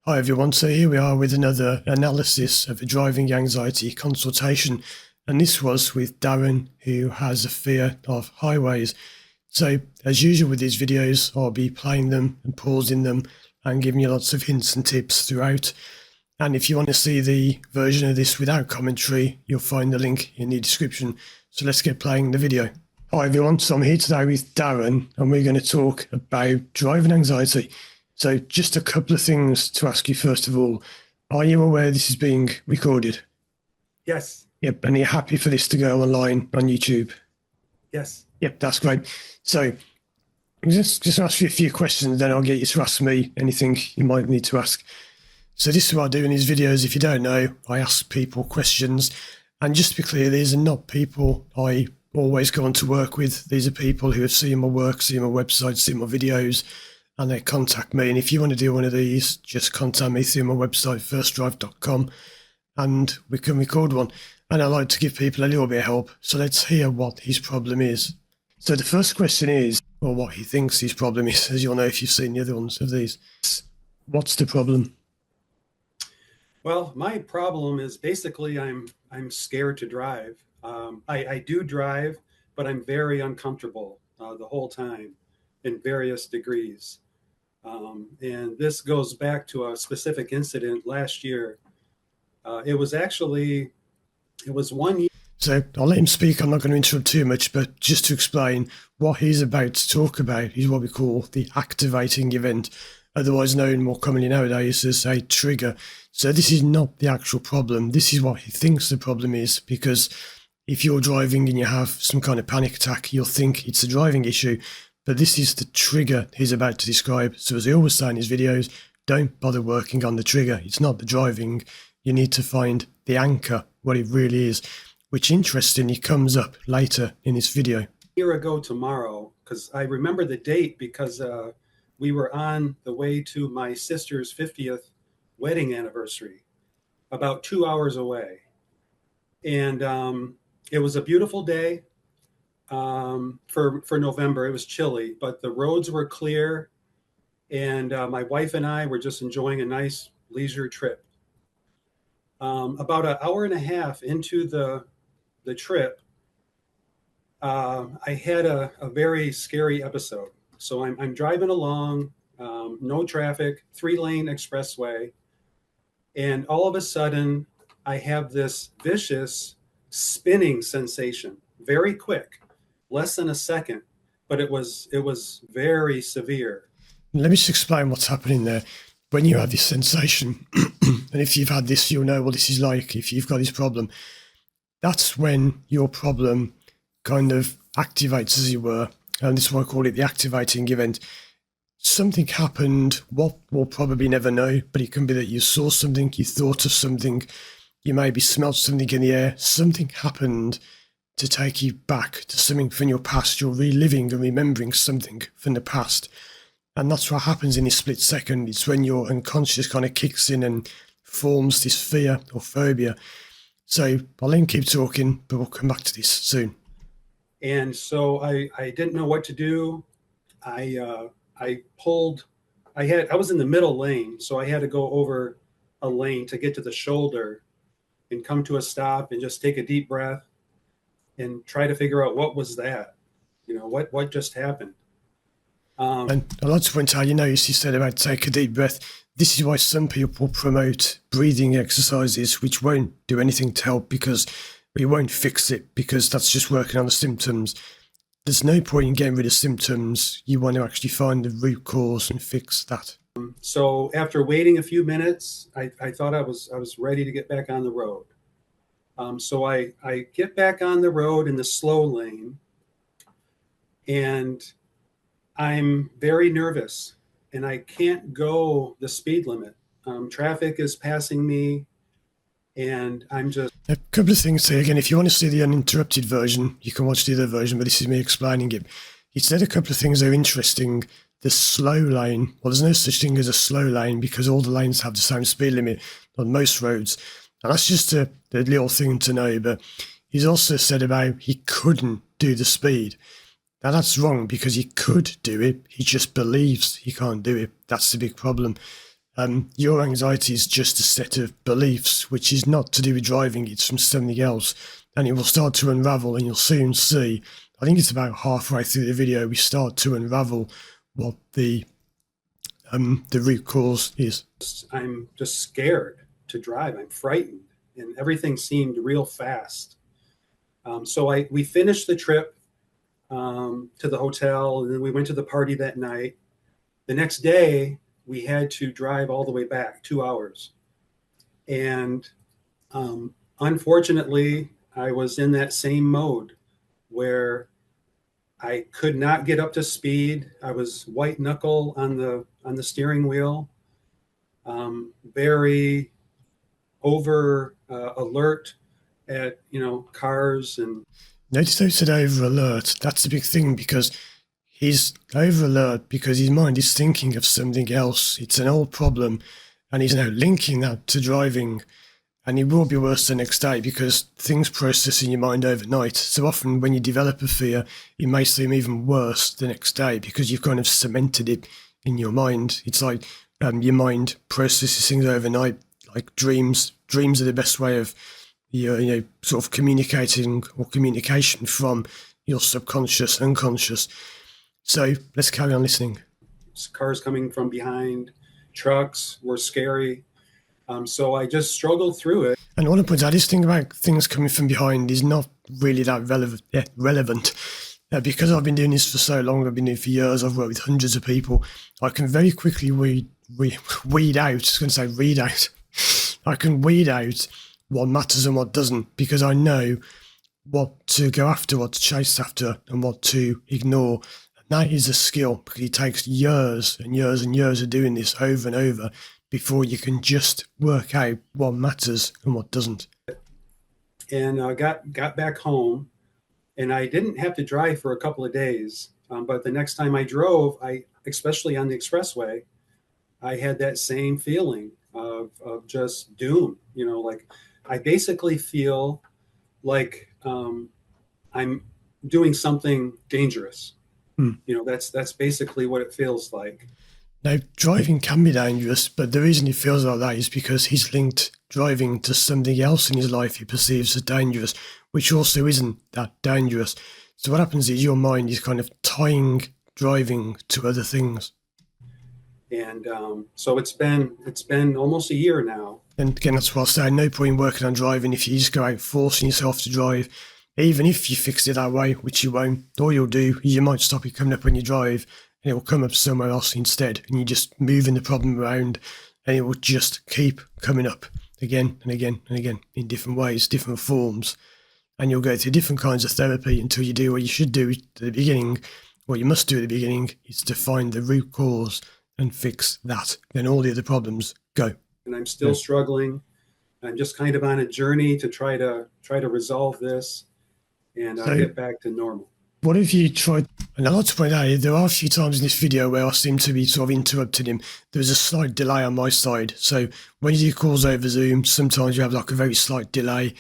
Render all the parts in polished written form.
Hi everyone, so here we are with another analysis of a driving anxiety consultation, and this was with Darren, who has a fear of highways. So as usual with these videos, I'll be playing them and pausing them and giving you lots of hints and tips throughout. And if you want to see the version of this without commentary, you'll find the link in the description. So let's get playing the video. Hi everyone, so I'm here today with Darren and we're going to talk about driving anxiety. So just a couple of things to ask you first of all. Are you aware this is being recorded? Yes. Yep. And are you happy for this to go online on YouTube? Yes. Yep, that's great. So just ask you a few questions, then I'll get you to ask me anything you might need to ask. So this is what I do in these videos. If you don't know, I ask people questions. And just to be clear, these are not people I always go on to work with. These are people who have seen my work, seen my website, seen my videos, and they contact me. And if you want to do one of these, just contact me through my website, firstdrive.com, and we can record one. And I like to give people a little bit of help. So let's hear what his problem is. So the first question is, or what he thinks his problem is, as you'll know if you've seen the other ones of these. What's the problem? Well, my problem is basically I'm scared to drive. I do drive, but I'm very uncomfortable the whole time in various degrees. And this goes back to a specific incident last year. It was 1 year. So I'll let him speak. I'm not going to interrupt too much, but just to explain, what he's about to talk about is what we call the activating event, otherwise known more commonly nowadays as a trigger. So this is not the actual problem. This is what he thinks the problem is, because if you're driving and you have some kind of panic attack, you'll think it's a driving issue. But this is the trigger he's about to describe. So as he always says in his videos, don't bother working on the trigger. It's not the driving. You need to find the anchor, what it really is, which interestingly comes up later in this video. A year ago tomorrow, because I remember the date because we were on the way to my sister's 50th wedding anniversary, about 2 hours away. And it was a beautiful day. For November. It was chilly, but the roads were clear, and my wife and I were just enjoying a nice leisure trip. About an hour and a half into the trip, I had a very scary episode. So I'm driving along, no traffic, 3-lane expressway, and all of a sudden I have this vicious spinning sensation, very quick. Less than a second, but it was very severe. Let me just explain what's happening there. When you have this sensation, and if you've had this, you'll know what this is like. If you've got this problem, that's when your problem kind of activates, as you were. And this is why I call it the activating event. Something happened, what we'll probably never know, but it can be that you saw something, you thought of something, you maybe smelled something in the air, something happened to take you back to something from your past. You're reliving and remembering something from the past. And that's what happens in this split second. It's when your unconscious kind of kicks in and forms this fear or phobia. So I'll let him keep talking, but we'll come back to this soon. And so I didn't know what to do. I was in the middle lane, so I had to go over a lane to get to the shoulder and come to a stop and just take a deep breath and try to figure out what was that, what just happened. And I'd like to point out, you said about take a deep breath. This is why some people promote breathing exercises, which won't do anything to help because we won't fix it, because that's just working on the symptoms. There's no point in getting rid of symptoms. You want to actually find the root cause and fix that. So after waiting a few minutes, I thought I was ready to get back on the road. So I get back on the road in the slow lane, and I'm very nervous, and I can't go the speed limit. Traffic is passing me, and I'm just... A couple of things here. Again, if you want to see the uninterrupted version, you can watch the other version, but this is me explaining it. He said a couple of things that are interesting. The slow lane, well, there's no such thing as a slow lane because all the lanes have the same speed limit on most roads. And that's just a little thing to know, but he's also said about he couldn't do the speed. Now that's wrong because he could do it. He just believes he can't do it. That's the big problem. Your anxiety is just a set of beliefs, which is not to do with driving, it's from something else. And it will start to unravel, and you'll soon see, I think it's about halfway through the video, we start to unravel what the root cause is. I'm just scared to drive. I'm frightened, and everything seemed real fast. So we finished the trip to the hotel, and then we went to the party that night. The next day, we had to drive all the way back, 2 hours. And unfortunately, I was in that same mode where I could not get up to speed. I was white knuckle on the steering wheel, very over alert at cars. And Notice how he said over alert. That's the big thing, because he's over alert because his mind is thinking of something else. It's an old problem, and he's now linking that to driving. And it will be worse the next day because things process in your mind overnight. So often when you develop a fear, it may seem even worse the next day because you've kind of cemented it in your mind. It's like your mind processes things overnight, like dreams. Dreams are the best way of sort of communicating or communication from your subconscious, unconscious. So let's carry on listening. Cars coming from behind, trucks were scary. So I just struggled through it. And I want to point out, this thing about things coming from behind is not really that relevant. Because I've been doing this for so long, I've been doing it for years, I've worked with hundreds of people, I can very quickly weed out, I was going to say read out, I can weed out what matters and what doesn't, because I know what to go after, what to chase after, and what to ignore. And that is a skill, because it takes years and years and years of doing this over and over before you can just work out what matters and what doesn't. And got back home, and I didn't have to drive for a couple of days. But the next time I drove, especially on the expressway, I had that same feeling of just doom. Like I basically feel like I'm doing something dangerous. That's basically what it feels like. Now, driving can be dangerous, but the reason he feels like that is because he's linked driving to something else in his life he perceives as dangerous, which also isn't that dangerous. So what happens is your mind is kind of tying driving to other things. And so it's been almost a year now. And again, that's what I say, no point in working on driving if you just go out forcing yourself to drive. Even if you fix it that way, which you won't, all you'll do is you might stop it coming up when you drive, and it will come up somewhere else instead, and you're just moving the problem around, and it will just keep coming up again and again and again in different ways, different forms, and you'll go through different kinds of therapy until you do what you should do at the beginning. What you must do at the beginning is to find the root cause and fix that. Then all the other problems go. And I'm still struggling. I'm just kind of on a journey to try to resolve this and get back to normal. What have you tried? And I'd like to point out, there are a few times in this video where I seem to be sort of interrupting him. There's a slight delay on my side. So when you do calls over Zoom, sometimes you have like a very slight delay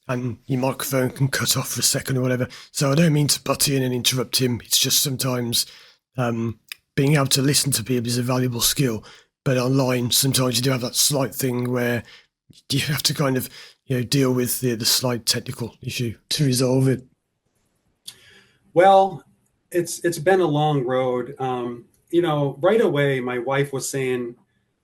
and your microphone can cut off for a second or whatever. So I don't mean to butt in and interrupt him. It's just sometimes being able to listen to people is a valuable skill. But online, sometimes you do have that slight thing where you have to kind of deal with the slight technical issue to resolve it. Well, it's been a long road. Right away, my wife was saying,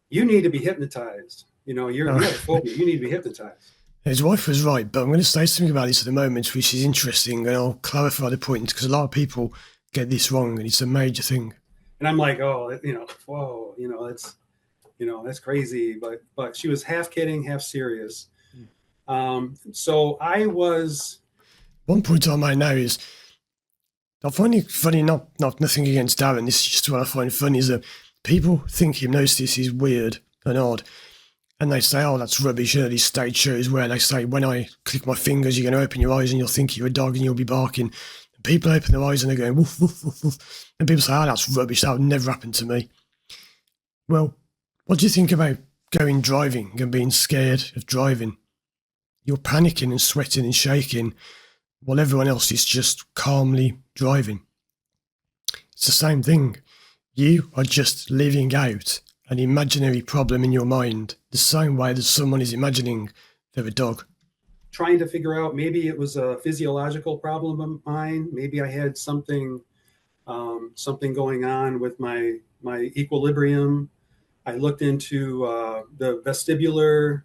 "You need to be hypnotized. You have a phobia. You need to be hypnotized." His wife was right, but I'm going to say something about this at the moment, which is interesting, and I'll clarify the point because a lot of people get this wrong, and it's a major thing. And I'm like, "Oh, whoa, that's crazy." But she was half kidding, half serious. So I was. One point I might know is, I find it funny, not nothing against Darren, this is just what I find funny, is that people think hypnosis is weird and odd. And they say, oh, that's rubbish. These stage shows where they say, when I click my fingers, you're going to open your eyes and you'll think you're a dog and you'll be barking. And people open their eyes and they're going, woof, woof, woof, woof. And people say, oh, that's rubbish. That would never happen to me. Well, what do you think about going driving and being scared of driving? You're panicking and sweating and shaking while everyone else is just calmly driving. It's the same thing. You are just living out an imaginary problem in your mind, the same way that someone is imagining they're a dog. Trying to figure out, maybe it was a physiological problem of mine. Maybe I had something going on with my equilibrium. I looked into the vestibular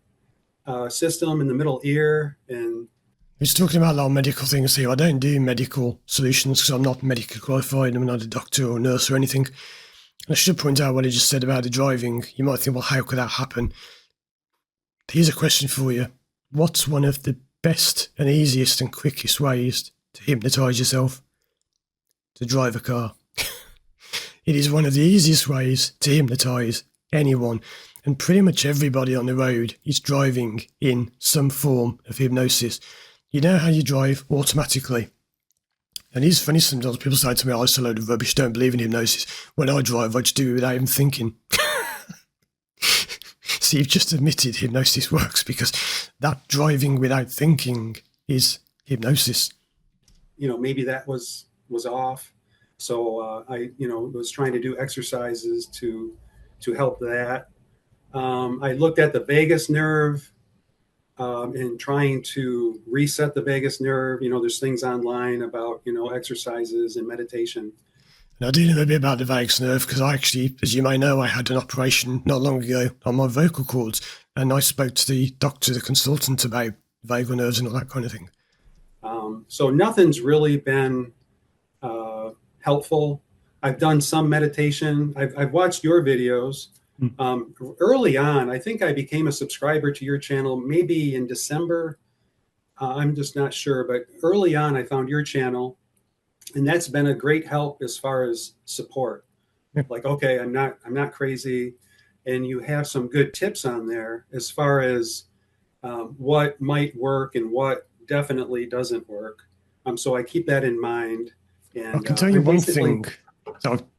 system in the middle ear, and He's talking about a lot of medical things here. I don't do medical solutions because I'm not medically qualified. I'm not a doctor or nurse or anything. I should point out what he just said about the driving. You might think, well, how could that happen? Here's a question for you. What's one of the best and easiest and quickest ways to hypnotise yourself? To drive a car. It is one of the easiest ways to hypnotise anyone. And pretty much everybody on the road is driving in some form of hypnosis. You know how you drive automatically. And it's funny, sometimes people say to me, oh, it's a load of rubbish, don't believe in hypnosis. When I drive, I just do it without even thinking. So you've just admitted hypnosis works, because that driving without thinking is hypnosis. Maybe that was off. So I was trying to do exercises to help that. I looked at the vagus nerve and trying to reset the vagus nerve. There's things online about, exercises and meditation. And I do know a bit about the vagus nerve because I actually, as you may know, I had an operation not long ago on my vocal cords, and I spoke to the doctor, the consultant, about vagal nerves and all that kind of thing. So nothing's really been helpful. I've done some meditation. I've watched your videos. Early on, I think I became a subscriber to your channel maybe in December. I'm just not sure, but early on I found your channel, and that's been a great help as far as support. Yeah. Like, okay, I'm not crazy, and you have some good tips on there as far as what might work and what definitely doesn't work. So I keep that in mind. And I can tell you one thing.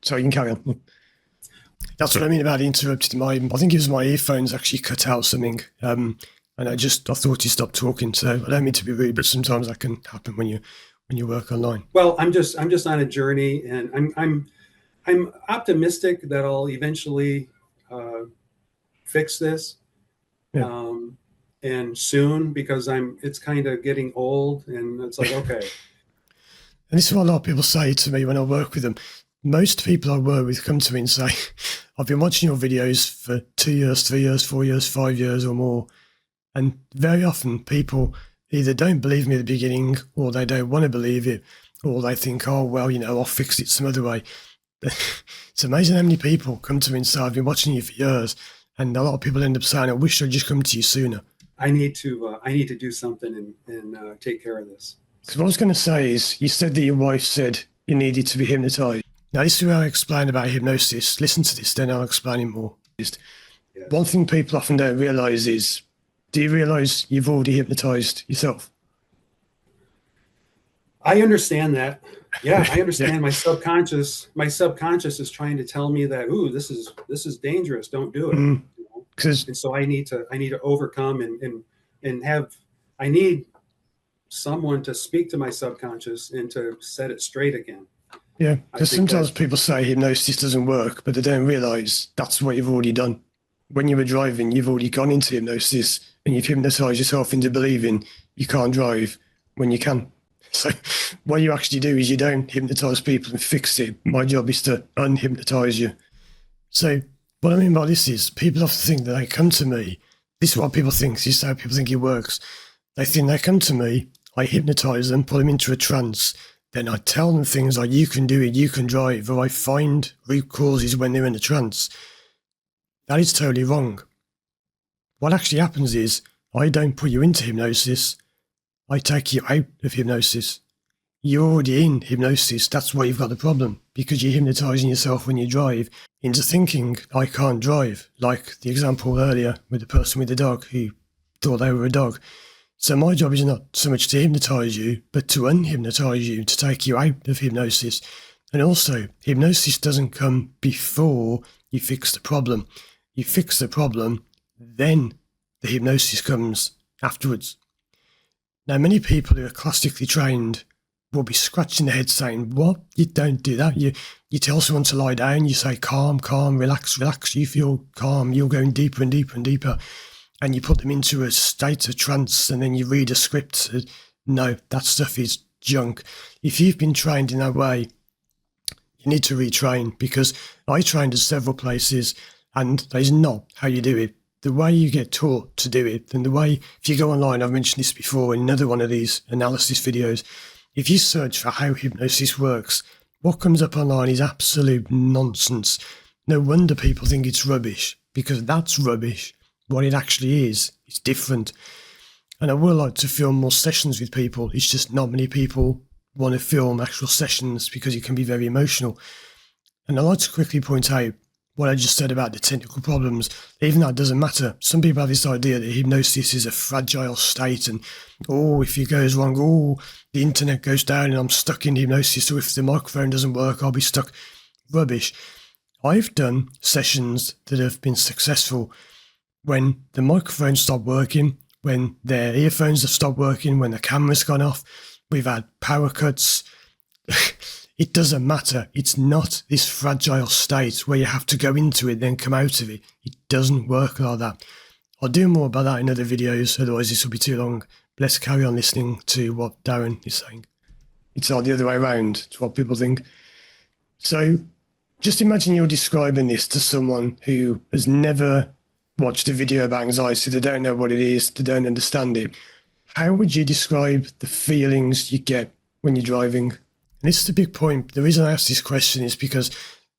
So you can carry on. That's what I mean about interrupted. I think it was my earphones actually cut out something, and I thought he stopped talking. So I don't mean to be rude, but sometimes that can happen when you work online. Well, I'm just on a journey, and I'm optimistic that I'll eventually fix this, and soon, because it's kind of getting old, and it's like, okay. And this is what a lot of people say to me when I work with them. Most people I work with come to me and say, I've been watching your videos for 2 years, 3 years, 4 years, 5 years or more. And very often people either don't believe me at the beginning, or they don't want to believe it, or they think, oh, well, I'll fix it some other way. It's amazing how many people come to me and say, I've been watching you for years. And a lot of people end up saying, I wish I'd just come to you sooner. I need to do something and take care of this. Because what I was going to say is, you said that your wife said you needed to be hypnotized. Now, this is where I explain about hypnosis. Listen to this, then I'll explain it more. Yes. One thing people often don't realize is, do you realize you've already hypnotized yourself? I understand that. Yeah, I understand. My subconscious is trying to tell me that, ooh, this is dangerous. Don't do it. And so I need to overcome and I need someone to speak to my subconscious and to set it straight again. Yeah, because sometimes people say hypnosis doesn't work, but they don't realize that's what you've already done. When you were driving, you've already gone into hypnosis and you've hypnotized yourself into believing you can't drive when you can. So what you actually do is you don't hypnotize people and fix it. My job is to unhypnotize you. So what I mean by this is, people often think that they come to me. This is what people think. This is how people think it works. They think they come to me, I hypnotize them, put them into a trance. Then I tell them things like, you can do it, you can drive, or I find root causes when they're in a trance. That is totally wrong. What actually happens is, I don't put you into hypnosis, I take you out of hypnosis. You're already in hypnosis, that's why you've got the problem, because you're hypnotizing yourself when you drive into thinking, I can't drive, like the example earlier with the person with the dog who thought they were a dog. So my job is not so much to hypnotize you, but to unhypnotize you, to take you out of hypnosis. And also, hypnosis doesn't come before you fix the problem. You fix the problem, then the hypnosis comes afterwards. Now, many people who are classically trained will be scratching their head saying, what? You don't do that. You tell someone to lie down, you say, calm, calm, relax, relax. You feel calm. You're going deeper and deeper and deeper. And you put them into a state of trance, and then you read a script. No, that stuff is junk. If you've been trained in that way, you need to retrain, because I trained at several places and that is not how you do it. The way you get taught to do it, and the way, if you go online, I've mentioned this before in another one of these analysis videos, if you search for how hypnosis works, what comes up online is absolute nonsense. No wonder people think it's rubbish, because that's rubbish. What it actually is different. And I would like to film more sessions with people. It's just not many people want to film actual sessions because it can be very emotional. And I'd like to quickly point out what I just said about the technical problems. Even that doesn't matter. Some people have this idea that hypnosis is a fragile state, and if it goes wrong, the internet goes down and I'm stuck in hypnosis, or if the microphone doesn't work, I'll be stuck. Rubbish. I've done sessions that have been successful when the microphone stopped working, when their earphones have stopped working, when the camera's gone off. We've had power cuts. It doesn't matter. It's not this fragile state where you have to go into it, then come out of it. It doesn't work like that. I'll do more about that in other videos, otherwise this will be too long. Let's carry on listening to what Darren is saying. It's all the other way around. It's what people think. So just imagine you're describing this to someone who has never watched a video about anxiety. They don't know what it is. They don't understand it. How would you describe the feelings you get when you're driving? And this is the big point. The reason I ask this question is because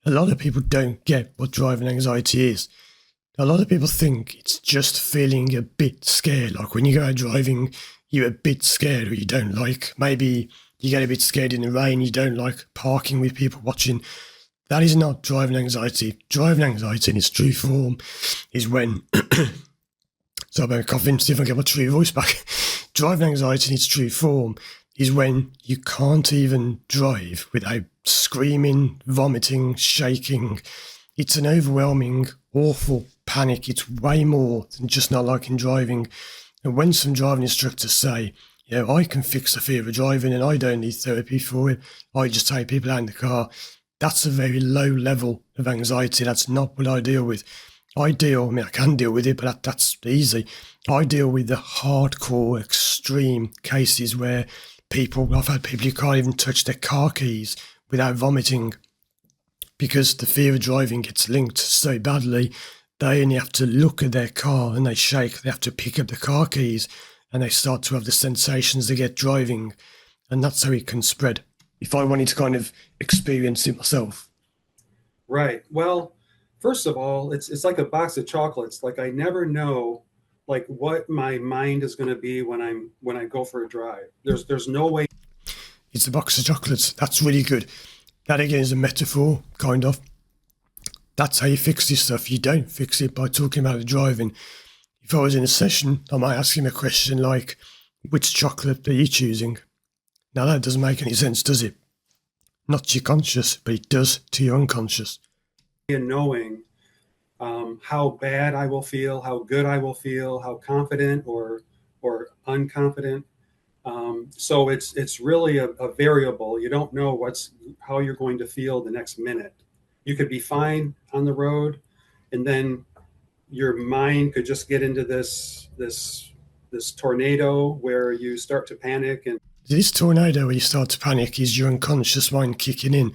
a lot of people don't get what driving anxiety is. A lot of people think it's just feeling a bit scared. Like when you go out driving, you're a bit scared, or you don't like, maybe you get a bit scared in the rain, you don't like parking with people watching. That is not driving anxiety. Driving anxiety in its true form is when, so I'm coughing, see if I can get my true voice back. Driving anxiety in its true form is when you can't even drive without screaming, vomiting, shaking. It's an overwhelming, awful panic. It's way more than just not liking driving. And when some driving instructors say, I can fix the fear of driving and I don't need therapy for it, I just take people out in the car, that's a very low level of anxiety. That's not what I deal with. I can deal with it, but that's easy. I deal with the hardcore, extreme cases where I've had people who can't even touch their car keys without vomiting, because the fear of driving gets linked so badly. They only have to look at their car and they shake. They have to pick up the car keys and they start to have the sensations they get driving. And that's how it can spread. If I wanted to kind of experience it myself. Right. Well, first of all, it's like a box of chocolates. Like I never know like what my mind is going to be when I go for a drive. There's no way. It's a box of chocolates. That's really good. That again is a metaphor, kind of. That's how you fix this stuff. You don't fix it by talking about the driving. If I was in a session, I might ask him a question like, which chocolate are you choosing? Now that doesn't make any sense, does it? Not to your conscious, but it does to your unconscious. And knowing how bad I will feel, how good I will feel, how confident or unconfident. So it's really a variable. You don't know how you're going to feel the next minute. You could be fine on the road, and then your mind could just get into this tornado where you start to panic. And this tornado where you start to panic is your unconscious mind kicking in.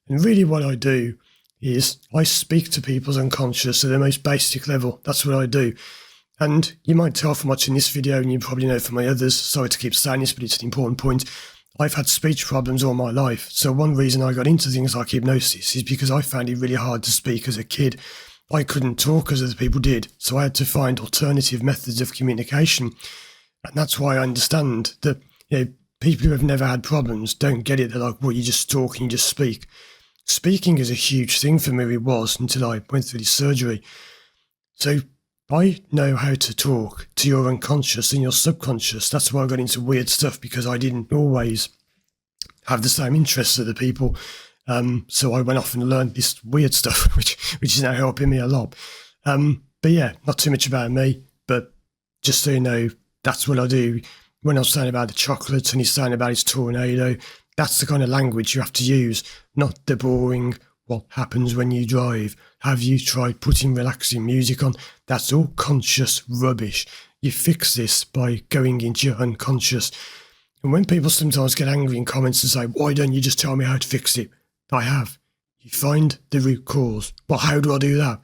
And really what I do is I speak to people's unconscious at the most basic level. That's what I do. And you might tell from watching this video, and you probably know from my others, sorry to keep saying this, but it's an important point. I've had speech problems all my life. So one reason I got into things like hypnosis is because I found it really hard to speak as a kid. I couldn't talk as other people did. So I had to find alternative methods of communication. And that's why I understand that people who have never had problems don't get it. They're like, well, you just talk and you just speak. Speaking is a huge thing for me. It was until I went through this surgery. So I know how to talk to your unconscious and your subconscious. That's why I got into weird stuff, because I didn't always have the same interests as the people. So I went off and learned this weird stuff, which is now helping me a lot. But yeah, not too much about me, but just so you know, that's what I do. When I was saying about the chocolates and he's saying about his tornado, That's the kind of language you have to use, not the boring, what happens when you drive? Have you tried putting relaxing music on? That's all conscious rubbish. You fix this by going into your unconscious. And when people sometimes get angry in comments and say, why don't you just tell me how to fix it? I have. You find the root cause. Well, how do I do that?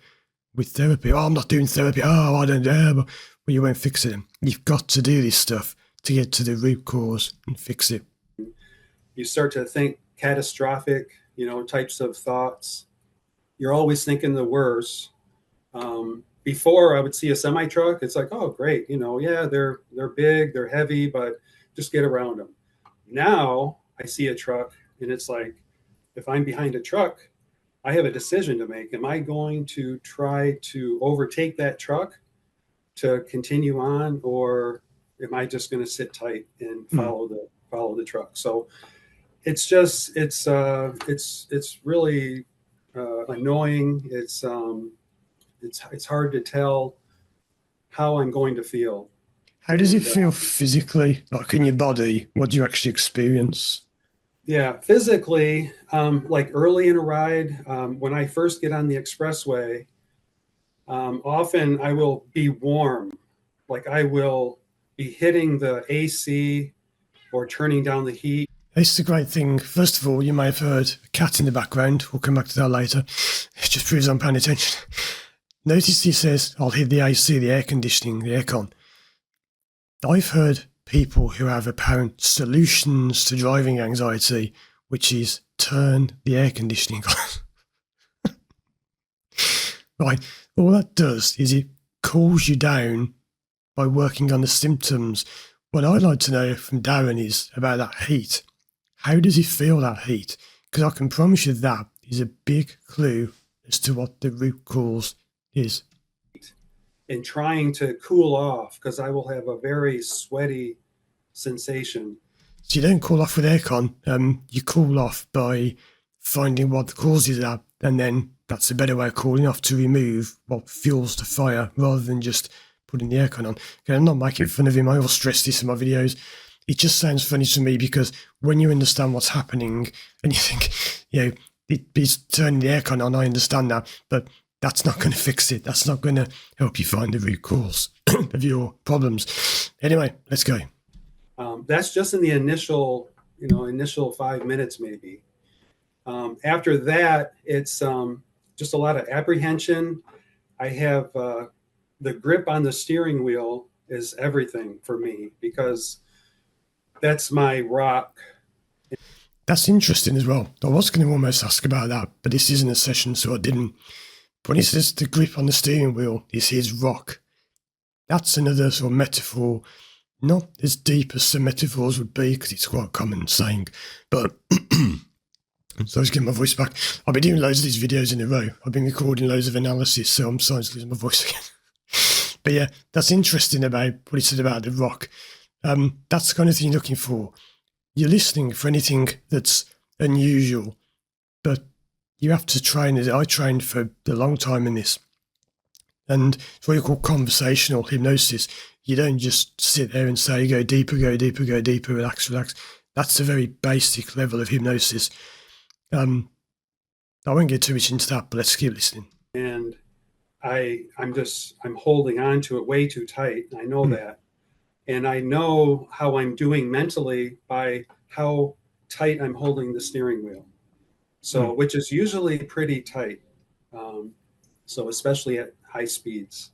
With therapy. Oh, I'm not doing therapy. Oh, I don't know. Well, you won't fix it. You've got to do this stuff to get to the root cause and fix it. You start to think catastrophic, types of thoughts. You're always thinking the worst. Before I would see a semi truck, it's like, oh, great. Yeah, they're big, they're heavy, but just get around them. Now I see a truck and it's like, if I'm behind a truck, I have a decision to make. Am I going to try to overtake that truck to continue on, or am I just going to sit tight and follow the truck? So it's just it's really annoying. It's hard to tell how I'm going to feel. How does it feel physically, like in your body? What do you actually experience? Yeah, physically, like early in a ride, when I first get on the expressway, often I will be warm, like I will be hitting the AC or turning down the heat. It's the great thing. First of all, you may have heard a cat in the background. We'll come back to that later. It just proves I'm paying attention. Notice he says, I'll hit the AC, the air conditioning, the aircon. I've heard people who have apparent solutions to driving anxiety, which is turn the air conditioning on. Right. All that does is it cools you down by working on the symptoms. What I'd like to know from Darren is about that heat. How does he feel, that heat? Because I can promise you that is a big clue as to what the root cause is. And trying to cool off, because I will have a very sweaty sensation. So you don't cool off with aircon. You cool off by finding what the causes are, and then that's a better way of cooling off, to remove what fuels the fire rather than just putting the aircon on. Okay, I'm not making fun of him. I will stress this in my videos. It just sounds funny to me because when you understand what's happening and you think, it's turning the aircon on, I understand that, but that's not going to fix it. That's not going to help you find the root cause of your problems. Anyway, let's go. That's just in the initial 5 minutes maybe. After that, it's just a lot of apprehension. I have the grip on the steering wheel is everything for me, because that's my rock. That's interesting as well. I was going to almost ask about that, but this isn't a session, so I didn't. But he says the grip on the steering wheel is his rock. That's another sort of metaphor, not as deep as some metaphors would be, because it's quite a common saying. But so I was getting my voice back. I've been doing loads of these videos in a row. I've been recording loads of analysis, so I'm starting to lose my voice again. But yeah, that's interesting about what he said about the rock. That's the kind of thing you're looking for. You're listening for anything that's unusual, but you have to train it. I trained for a long time in this. And it's what you call conversational hypnosis. You don't just sit there and say, go deeper, go deeper, go deeper, relax, relax. That's a very basic level of hypnosis. I won't get too much into that, but let's keep listening. And I'm holding on to it way too tight. I know that. And I know how I'm doing mentally by how tight I'm holding the steering wheel. So, which is usually pretty tight. So especially at high speeds.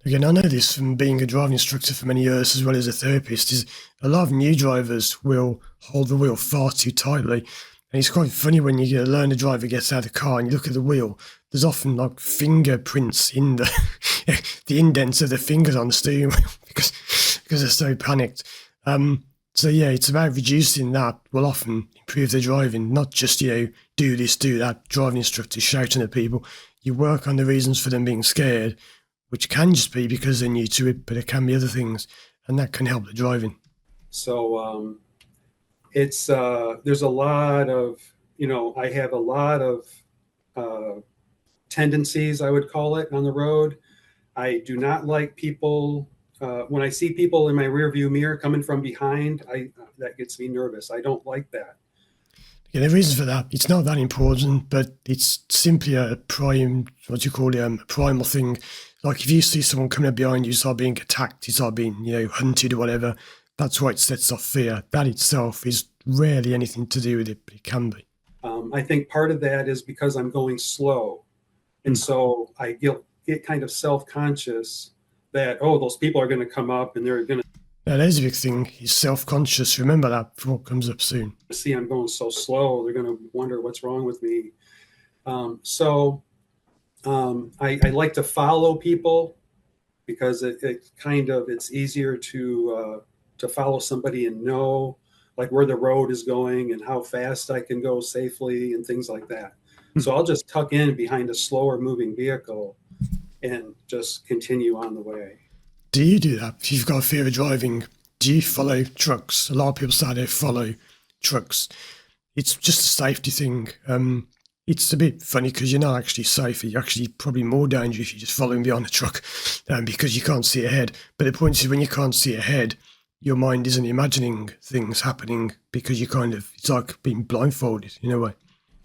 Again, I know this from being a driving instructor for many years, as well as a therapist, is a lot of new drivers will hold the wheel far too tightly. And it's quite funny when you get a learner driver gets out of the car and you look at the wheel, there's often like fingerprints in the indents of the fingers on the steering wheel because they're so panicked. So yeah, it's about reducing that will often improve the driving, not just, do this, do that, driving instructors shouting at people. You work on the reasons for them being scared, which can just be because they're new to it, but it can be other things, and that can help the driving. So it's there's a lot of, I have a lot of tendencies, I would call it, on the road. I do not like people when I see people in my rear view mirror coming from behind, that gets me nervous. I don't like that. Yeah, the reason for that, it's not that important, but it's simply a primal thing. Like if you see someone coming up behind you, start being attacked, you start being, hunted or whatever, that's why it sets off fear. That itself is rarely anything to do with it, but it can be. I think part of that is because I'm going slow. And so I get kind of self-conscious that, oh, those people are going to come up and they're going to. Now, there's a big thing. He's self-conscious. Remember that for what comes up soon. See, I'm going so slow. They're going to wonder what's wrong with me. I like to follow people because it's easier to follow somebody and know like where the road is going and how fast I can go safely and things like that. So I'll just tuck in behind a slower moving vehicle and just continue on the way. Do you do that? If you've got a fear of driving, do you follow trucks? A lot of people say they follow trucks. It's just a safety thing. It's a bit funny because you're not actually safer. You're actually probably more dangerous if you're just following behind a truck because you can't see ahead. But the point is when you can't see ahead, your mind isn't imagining things happening because it's like being blindfolded in a way.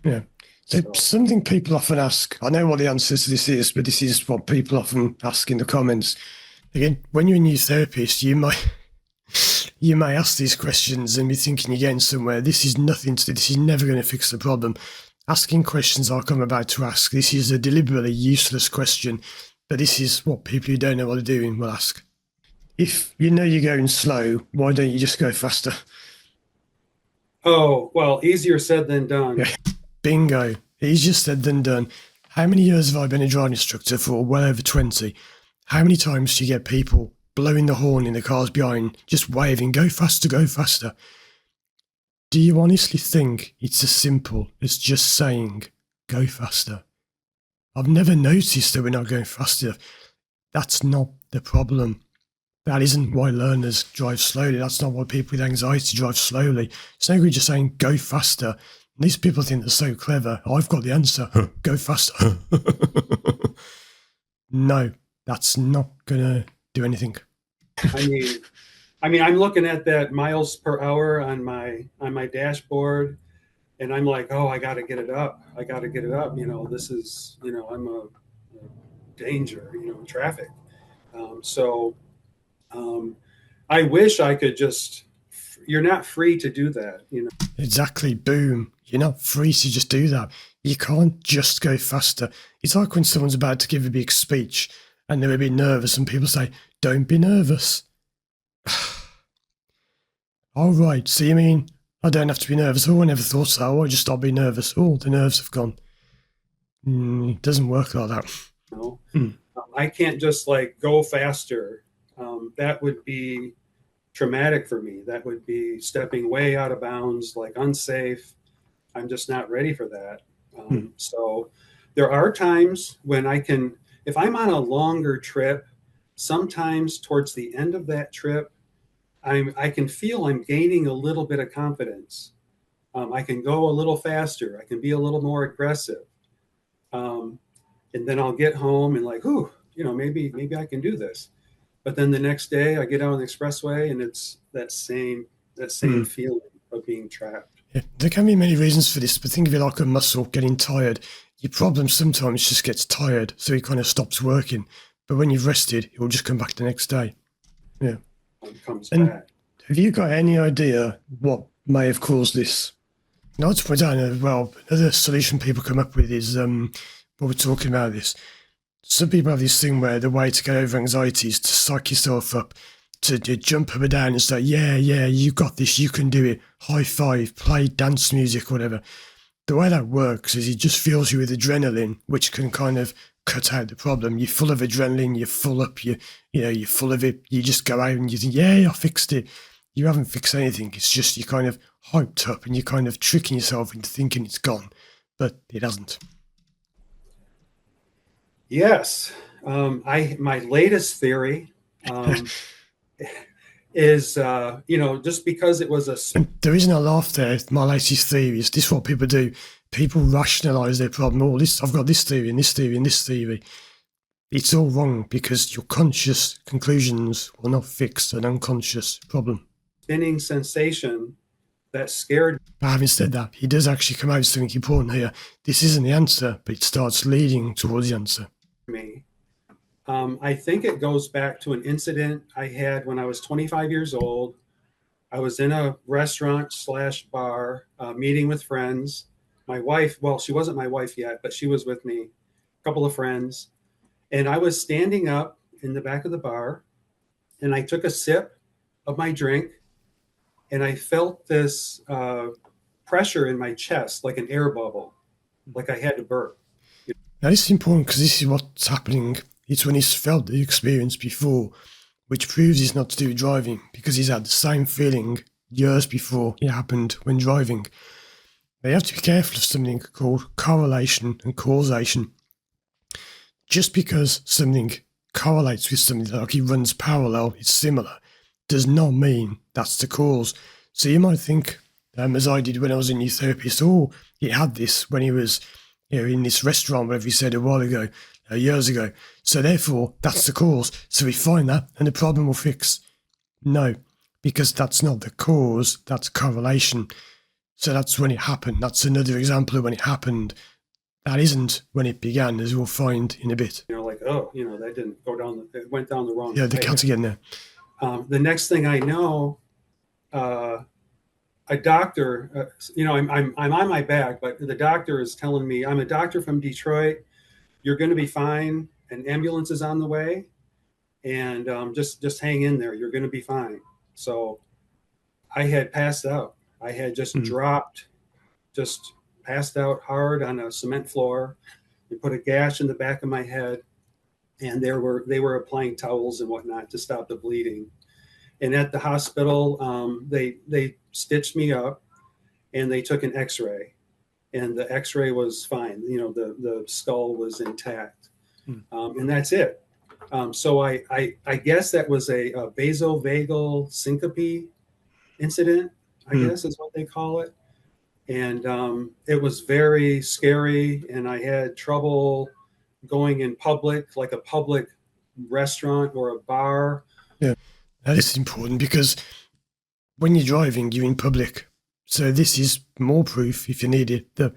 Yeah. So something people often ask, I know what the answer to this is, but this is what people often ask in the comments. Again, when you're a new therapist, you may ask these questions and be thinking you're getting somewhere. This is nothing to do. This is never going to fix the problem. Asking questions like I'm about to ask, this is a deliberately useless question, but this is what people who don't know what they're doing will ask. If you know you're going slow, why don't you just go faster? Oh, well, easier said than done. Yeah. Bingo. Easier said than done. How many years have I been a driving instructor for? Well over 20. How many times do you get people blowing the horn in the cars behind, just waving, go faster, go faster? Do you honestly think it's as simple as just saying, go faster? I've never noticed that we're not going faster. That's not the problem. That isn't why learners drive slowly. That's not why people with anxiety drive slowly. It's no good just saying, go faster. And these people think they're so clever. I've got the answer. Go faster. No, that's not going to do anything. I mean, I'm looking at that miles per hour on my dashboard, and I'm like, oh, I got to get it up. I got to get it up. This is, I'm a danger, traffic. I wish I could just. You're not free to do that, Exactly. Boom. You're not free to just do that. You can't just go faster. It's like when someone's about to give a big speech and they're a bit nervous and people say, don't be nervous. All right. So you mean I don't have to be nervous? Oh, I never thought so. Oh, I just stop being nervous. Oh, the nerves have gone. It doesn't work like that. No. I can't just go faster. That would be traumatic for me. That would be stepping way out of bounds, unsafe. I'm just not ready for that. So there are times when if I'm on a longer trip, sometimes towards the end of that trip, I can feel I'm gaining a little bit of confidence. I can go a little faster. I can be a little more aggressive. And then I'll get home and maybe I can do this. But then the next day I get out on the expressway and it's that same feeling of being trapped. Yeah, there can be many reasons for this, but think of it like a muscle getting tired. Your problem sometimes just gets tired, so it kind of stops working. But when you've rested, it will just come back the next day. Yeah. It comes back. Have you got any idea what may have caused this? Now, to point out, another solution people come up with is what we're talking about this. Some people have this thing where the way to get over anxiety is to psych yourself up, to jump up and down and say, yeah, you got this, you can do it, high five, play dance music, whatever. The way that works is it just fills you with adrenaline, which can kind of cut out the problem. You're full of adrenaline, you're full up, you're full of it. You just go out and you think, yeah, I fixed it. You haven't fixed anything. It's just you're kind of hyped up and you're kind of tricking yourself into thinking it's gone, but it hasn't. Yes. My latest theory is, just because it was the reason I laughed there, my latest theory is this is what people do. People rationalize their problem. I've got this theory and this theory and this theory. it's all wrong because your conscious conclusions will not fix an unconscious problem. Spinning sensation that scared But having said that, he does actually come out with something important here. This isn't the answer, but it starts leading towards the answer. me. I think it goes back to an incident I had when I was 25 years old. I was in a restaurant slash bar, meeting with friends. My wife, well, she wasn't my wife yet, but she was with me, a couple of friends. And I was standing up in the back of the bar, and I took a sip of my drink, and I felt this pressure in my chest, like an air bubble, like I had to burp. Now, this is important because this is what's happening. It's when he's felt the experience before, which proves it's not to do with driving because he's had the same feeling years before it happened when driving. Now, you have to be careful of something called correlation and causation. Just because something correlates with something, like it runs parallel, it's similar, does not mean that's the cause. So you might think, as I did when I was in your therapist, oh, he had this when he was in this restaurant, whatever he said a while ago, years ago. So therefore, that's the cause. So we find that and the problem will fix. No, because that's not the cause, that's correlation. So that's when it happened. That's another example of when it happened. That isn't when it began, as we'll find in a bit. Like, oh, that didn't go down, it went down the wrong Yeah, the way. cat's again there. The next thing I know, a doctor, I'm on my back, but the doctor is telling me, I'm a doctor from Detroit. You're going to be fine. An ambulance is on the way, and just hang in there. You're going to be fine. So I had passed out. I had just dropped, just passed out hard on a cement floor. They put a gash in the back of my head, and they were applying towels and whatnot to stop the bleeding. And at the hospital, they stitched me up, and they took an X-ray, and the X-ray was fine. The skull was intact, and that's it. So I guess that was a vasovagal syncope incident, I guess is what they call it. And it was very scary, and I had trouble going in public, like a public restaurant or a bar. Yeah, that is important because when you're driving, you're in public. So this is more proof, if you need it, that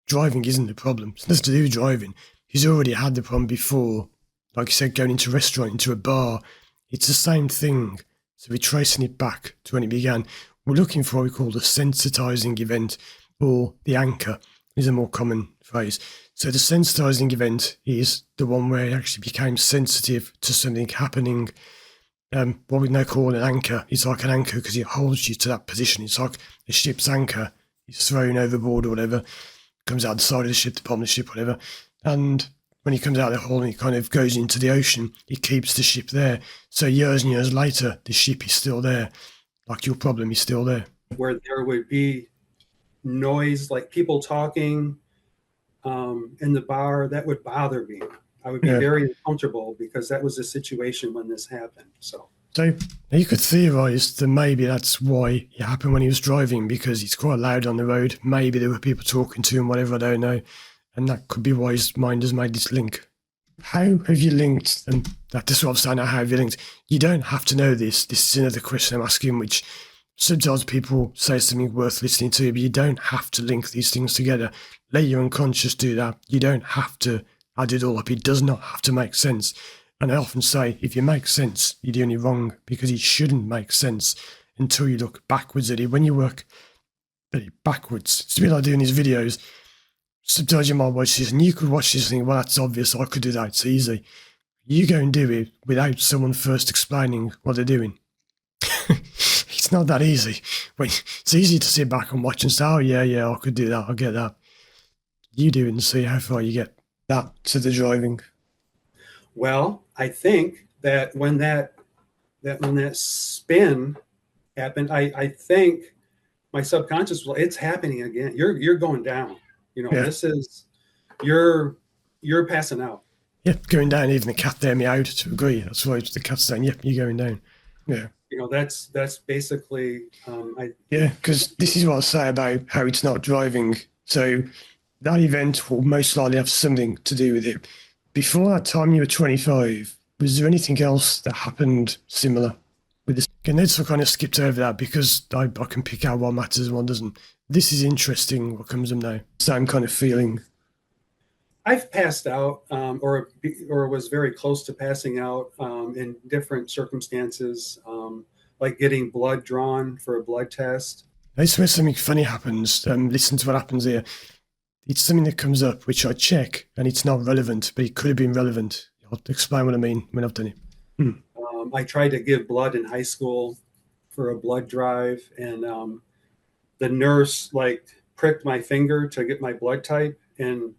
driving isn't the problem. It's nothing to do with driving. He's already had the problem before. Like you said, going into a restaurant, into a bar, it's the same thing. So we're tracing it back to when it began. We're looking for what we call the sensitising event, or the anchor is a more common phrase. So the sensitising event is the one where it actually became sensitive to something happening. What we now call an anchor. It's like an anchor because it holds you to that position. It's like a ship's anchor. It's thrown overboard or whatever. Comes out the side of the ship, the bottom of the ship, whatever. And when it comes out of the hole and it kind of goes into the ocean, it keeps the ship there. So years and years later, the ship is still there. Like your problem is still there. Where there would be noise, like people talking in the bar, that would bother me. I would be very uncomfortable because that was the situation when this happened. So you could theorise that maybe that's why it happened when he was driving, because it's quite loud on the road. Maybe there were people talking to him, whatever, I don't know. And that could be why his mind has made this link. How have you linked? And that's what I'm saying now, how have you linked? You don't have to know this. This is another question I'm asking, which sometimes people say something worth listening to, but you don't have to link these things together. Let your unconscious do that. You don't have to add it all up. It does not have to make sense. And I often say, if you make sense, you're doing it wrong, because it shouldn't make sense until you look backwards at it. When you work at it backwards, it's a bit like doing these videos. Sometimes you might watch this and you could watch this and think, well, that's obvious, I could do that, it's easy. You go and do it without someone first explaining what they're doing. It's not that easy. It's easy to sit back and watch and say, oh, yeah, I could do that, I get that. You do it and see how far you get that to the driving. Well, I think that when that spin happened, I think my subconscious was, it's happening again. You're going down. This is you're passing out. Yep, going down. Even the cat there meowed to agree. That's why the cat's saying, yep, you're going down. Yeah. That's basically because this is what I say about how it's not driving. So that event will most likely have something to do with it. Before that time you were 25, was there anything else that happened similar with this? Okay, notice I kind of skipped over that because I can pick out what matters and what doesn't. This is interesting, what comes up now. Same kind of feeling. I've passed out, or was very close to passing out in different circumstances, like getting blood drawn for a blood test. That's where something funny happens. Listen to what happens here. It's something that comes up, which I check, and it's not relevant, but it could have been relevant. I'll explain what I mean when I've done it. I tried to give blood in high school for a blood drive, and the nurse like pricked my finger to get my blood type, and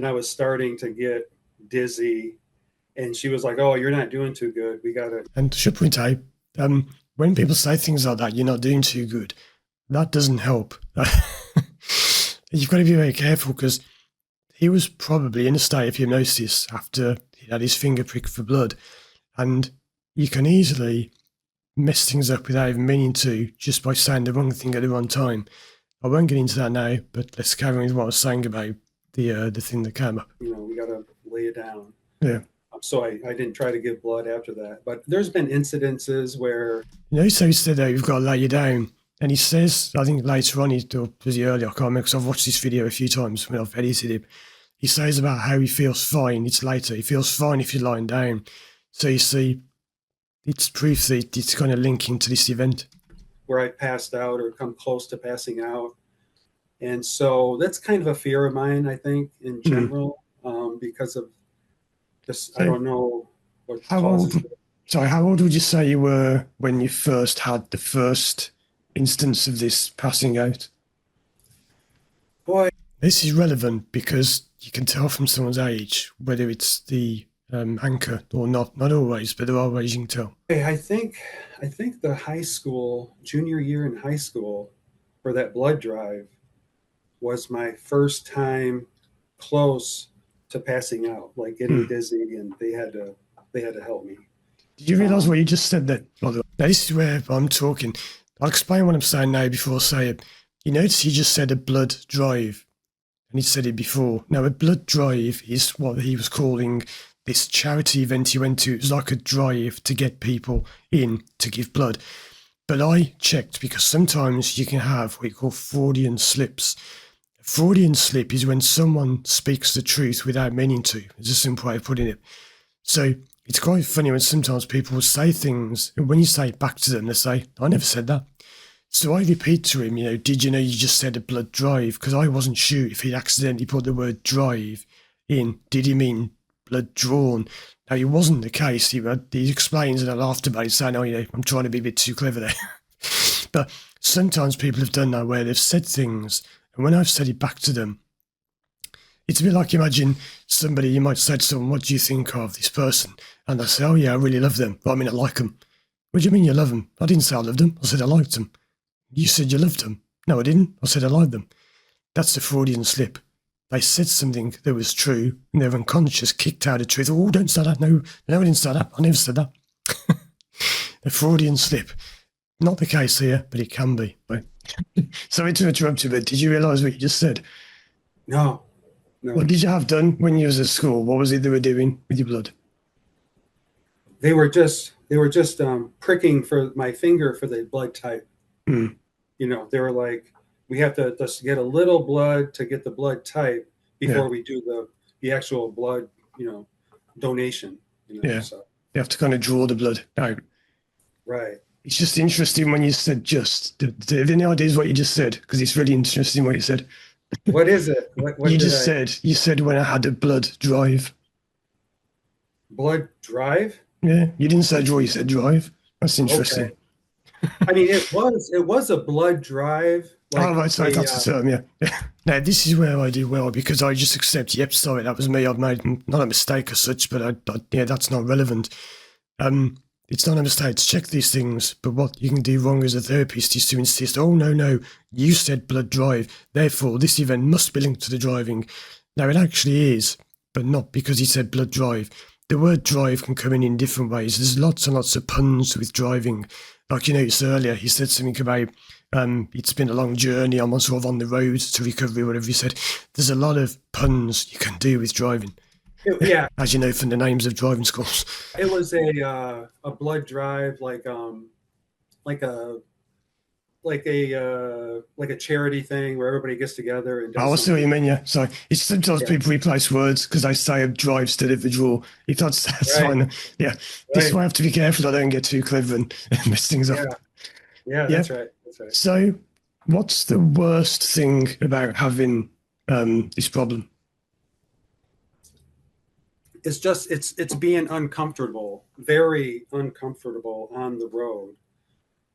I was starting to get dizzy, and she was like, "Oh, you're not doing too good. We got to." And should point out, when people say things like that, you're not doing too good, that doesn't help. You've got to be very careful because he was probably in a state of hypnosis after he had his finger pricked for blood. And you can easily mess things up without even meaning to just by saying the wrong thing at the wrong time. I won't get into that now, but let's carry on with what I was saying about the thing that came up. We got to lay it down. Yeah. So I didn't try to give blood after that. But there's been incidences where. So he said that you've got to lay you down. And he says, I think later on, or was he earlier? I can't remember because I've watched this video a few times when I've edited it. He says about how he feels fine. It's later. He feels fine if you're lying down. So you see, it's proof that it's kind of linking to this event. Where I passed out or come close to passing out. And so that's kind of a fear of mine, I think, in general, because of this. I don't know what causes it. Sorry, how old would you say you were when you first had the first instance of this passing out? Boy, this is relevant because you can tell from someone's age whether it's the anchor or not. Not always, but there are ways you can tell. I think the high school, junior year in high school, for that blood drive, was my first time close to passing out, like getting dizzy, and they had to help me. Did you realize what you just said then? Now, this is where I'm talking. I'll explain what I'm saying now before I say it. You notice he just said a blood drive, and he said it before. Now, a blood drive is what he was calling this charity event he went to. It was like a drive to get people in to give blood. But I checked because sometimes you can have what you call Fraudian slips. A Fraudian slip is when someone speaks the truth without meaning to. It's a simple way of putting it. So it's quite funny when sometimes people will say things, and when you say it back to them, they say, I never said that. So I repeat to him, did you know you just said a blood drive? Because I wasn't sure if he'd accidentally put the word drive in. Did he mean blood drawn? Now, it wasn't the case. He explains and I laughed about it, saying, I'm trying to be a bit too clever there. But sometimes people have done that where they've said things, and when I've said it back to them, it's a bit like, imagine somebody, you might say to someone, what do you think of this person? And they say, oh yeah, I really love them. Well, I mean, I like them. What do you mean you love them? I didn't say I loved them. I said I liked them. You said you loved them. No, I didn't. I said I liked them. That's the Freudian slip. They said something that was true, and their unconscious kicked out the truth. Oh, don't say that. No, I didn't say that. I never said that. The Freudian slip. Not the case here, but it can be. Sorry to interrupt you, but did you realise what you just said? No. What did you have done when you was at school? What was it they were doing with your blood? They were just pricking for my finger for the blood type. They were like, we have to just get a little blood to get the blood type before we do the actual blood, donation. So. You have to kind of draw the blood out. Right. It's just interesting when you said just. Do you have any ideas what you just said? Because it's really interesting what you said. What is it? What you said when I had a blood drive. Blood drive? Yeah, you didn't say draw, you said drive. That's interesting. Okay. I mean, it was a blood drive. Right, sorry, that's the term, yeah. Now, this is where I do well because I just accept, yep, sorry, that was me. I've made not a mistake as such, but that's not relevant. It's not a mistake to check these things, but what you can do wrong as a therapist is to insist, oh, no, you said blood drive, therefore this event must be linked to the driving. Now, it actually is, but not because he said blood drive. The word drive can come in different ways. There's lots and lots of puns with driving. Like you noticed earlier, he said something about it's been a long journey, I'm sort of on the road to recovery, whatever he said. There's a lot of puns you can do with driving. Yeah, As you know from the names of driving schools. it was a blood drive, like a like a charity thing where everybody gets together and does I see what something. you mean, yeah. So it's sometimes Yeah, people replace words because they say a drive instead of a draw. If that's right, fine. Yeah. This is right. why I have to be careful I don't get too clever and mess things up. Yeah, yeah, Yeah. that's right. That's right. So what's the worst thing about having this problem? It's just it's being uncomfortable, very uncomfortable on the road,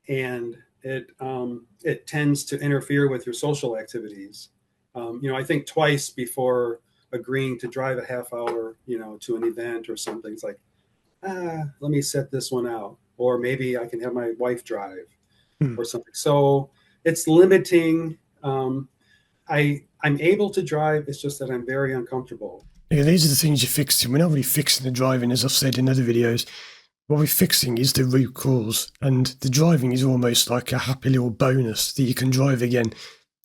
and it tends to interfere with your social activities. I think twice before agreeing to drive a half hour, to an event or something. It's like, let me set this one out, or maybe I can have my wife drive Hmm. or something. So it's limiting. I'm able to drive. It's just that I'm very uncomfortable. Yeah, these are the things you're fixing. We're not really fixing the driving, as I've said in other videos. What we're fixing is the root cause, and the driving is almost like a happy little bonus that you can drive again.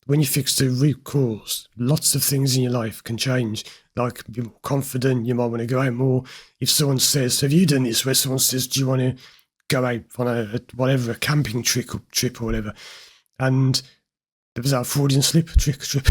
When you fix the root cause, lots of things in your life can change. Like be more confident, you might want to go out more. If someone says, "Have you done this?" Where someone says, "Do you want to go out on a camping trip or whatever?" And there was that Fraudian trip.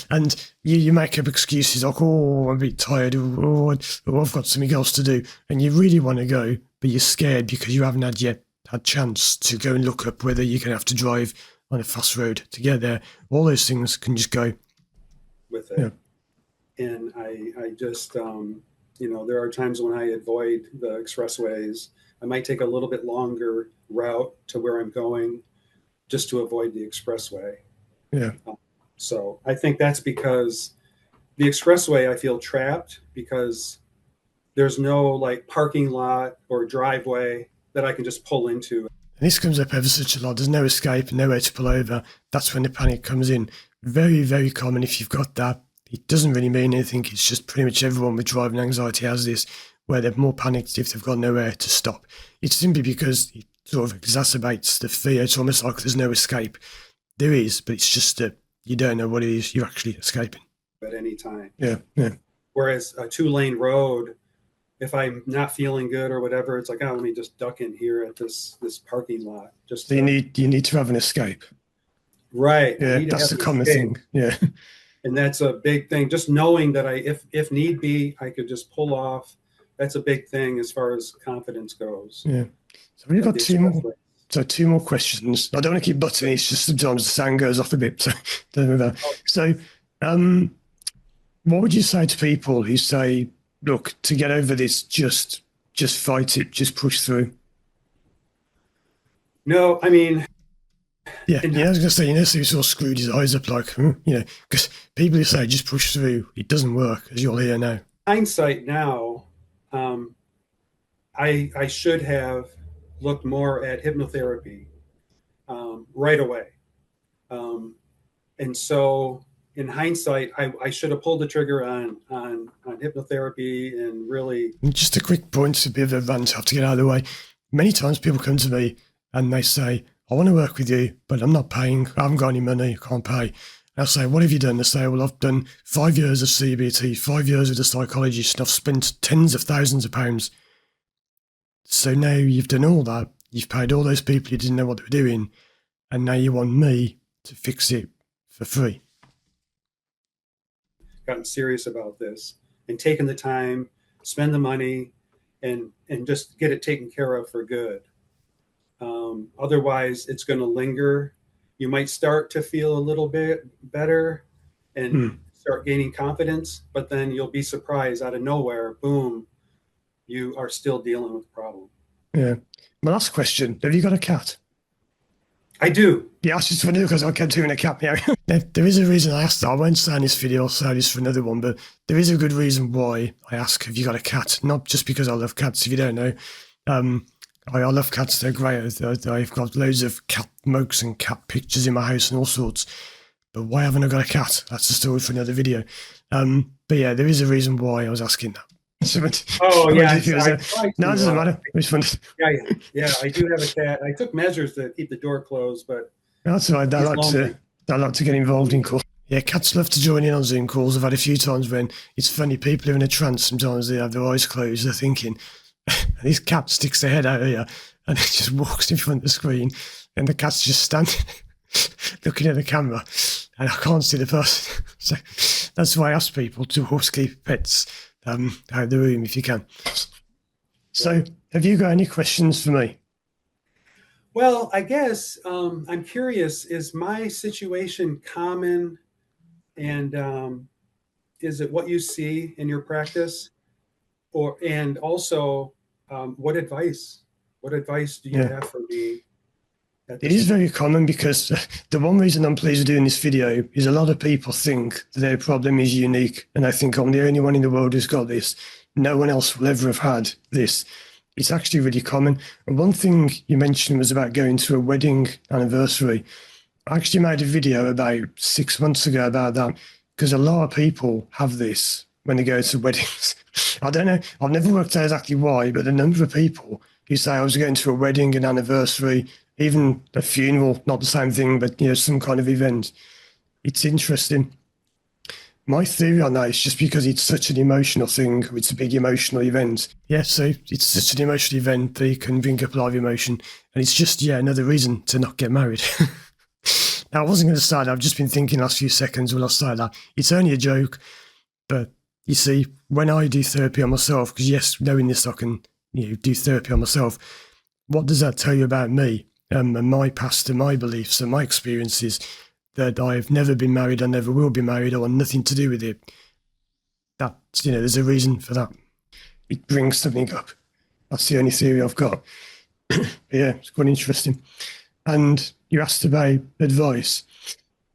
And you make up excuses like, oh, I'm a bit tired, or I've got something else to do. And you really want to go, but you're scared because you haven't had chance to go and look up whether you're going to have to drive on a fast road to get there. All those things can just go. With it. Yeah. And I just, there are times when I avoid the expressways. I might take a little bit longer route to where I'm going just to avoid the expressway. Yeah. So I think that's because the expressway, I feel trapped because there's no like parking lot or driveway that I can just pull into. And this comes up ever such a lot. There's no escape, nowhere to pull over. That's when the panic comes in. Very, very common if you've got that. It doesn't really mean anything. It's just pretty much everyone with driving anxiety has this, where they're more panicked if they've got nowhere to stop. It's simply because it sort of exacerbates the fear. It's almost like there's no escape. There is, but it's just that you don't know what it is you're actually escaping. At any time. Yeah, yeah. Whereas a 2-lane road, if I'm not feeling good or whatever, it's like, let me just duck in here at this parking lot. Just So you need to have an escape. Right. Yeah, that's the common thing. Yeah. And that's a big thing. Just knowing that if need be, I could just pull off. That's a big thing as far as confidence goes. Yeah. So we've got two more. So 2 more questions. I don't want to keep butting. It's just sometimes the sound goes off a bit. So don't know that. So, what would you say to people who say, "Look, to get over this, just fight it, just push through"? No, I mean, yeah, I was going to say, so he sort of screwed his eyes up, like, because people who say just push through, it doesn't work, as you'll hear now. Hindsight now, I should have looked more at hypnotherapy right away. And so in hindsight, I should have pulled the trigger on hypnotherapy and really. Just a quick point, a bit of a rant I have to get out of the way. Many times people come to me and they say, "I want to work with you, but I'm not paying. I haven't got any money. I can't pay." And I'll say, "What have you done?" They say, "Well, I've done 5 years of CBT, 5 years with a psychologist, and I've spent tens of thousands of pounds." So now you've done all that. You've paid all those people who didn't know what they were doing, and now you want me to fix it for free. Gotten serious about this and taken the time, spend the money, and just get it taken care of for good. Otherwise, it's going to linger. You might start to feel a little bit better and start gaining confidence, but then you'll be surprised out of nowhere, boom, you are still dealing with the problem. Yeah. My last question, have you got a cat? I do. Yeah, I was just wondering because I kept hearing a cat meow. There is a reason I asked that. I won't say in this video, I'll say this for another one, but there is a good reason why I ask, have you got a cat? Not just because I love cats, if you don't know. I love cats, they're great. I've got loads of cat mugs and cat pictures in my house and all sorts. But why haven't I got a cat? That's a story for another video. But yeah, there is a reason why I was asking that. Oh, yeah. No, it doesn't matter. Yeah, I do have a cat. I took measures to keep the door closed, but that's right. I like to get involved in course. Yeah, cats love to join in on Zoom calls. I've had a few times when it's funny, people are in a trance, sometimes they have their eyes closed, they're thinking, and this cat sticks their head out here and it just walks in front of the screen, and the cat's just standing looking at the camera, and I can't see the person. So that's why I ask people to always keep pets out of the room if you can. So have you got any questions for me? Well, I guess I'm curious, is my situation common, and is it what you see in your practice? And also, what advice do you have for me at It this is point? very common because the one reason I'm pleased with doing this video is a lot of people think their problem is unique, and I think I'm the only one in the world who's got this. No one else will ever have had this. It's actually really common. And one thing you mentioned was about going to a wedding anniversary. I actually made a video about 6 months ago about that, because a lot of people have this when they go to weddings. I don't know, I've never worked out exactly why, but the number of people who say I was going to a wedding, an anniversary, even a funeral, not the same thing, but some kind of event. It's interesting. My theory on that is just because it's such an emotional thing, it's a big emotional event. Yeah, so it's such an emotional event that it can bring up a lot of emotion. And it's just, another reason to not get married. Now, I wasn't going to start that. I've just been thinking last few seconds when I started that. It's only a joke. But you see, when I do therapy on myself, because yes, knowing this, I can do therapy on myself. What does that tell you about me and my past and my beliefs and my experiences? That I've never been married, I never will be married, I want nothing to do with it. That's, there's a reason for that. It brings something up. That's the only theory I've got. Yeah, it's quite interesting. And you asked about advice.